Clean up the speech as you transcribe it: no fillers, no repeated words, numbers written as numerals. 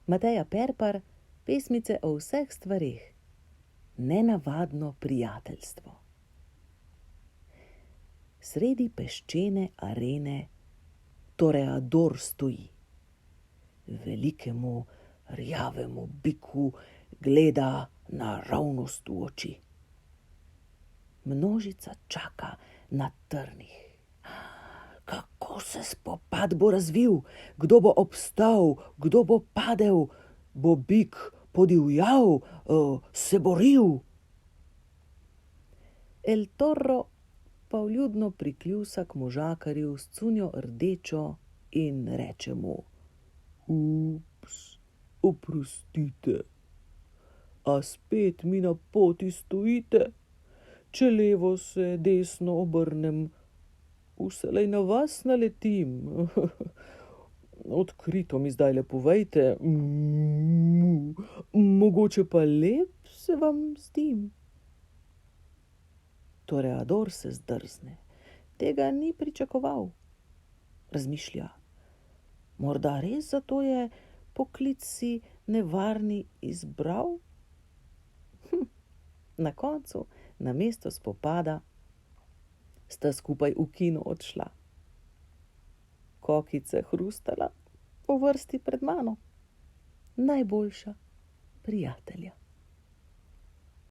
Mateja Perpar, pesmice o vseh stvareh. Nenavadno prijateljstvo. Sredi peščene arene toreador stoji. Velikemu rjavemu biku gleda naravnost v oči. Množica čaka na trnih. Kako se spopad bo razvil? Kdo bo obstal? Kdo bo padel? Bo bik podivjal? Se boril? El Toro pa vljudno prikljusa k možakarju s cunjo rdečo in reče mu: Ups, oprostite, a spet mi na poti stojite? Če levo se desno obrnem, vselej na vas naletim. Odkrito mi zdajle povejte, mogoče pa lep se vam zdim. Toreador se zdrzne, tega ni pričakoval. Razmišlja, morda res zato je poklic si nevarni izbral? Na koncu, namesto spopada, sta skupaj v kino odšla. Kokice hrustala po vrsti pred mano, najboljša prijatelja.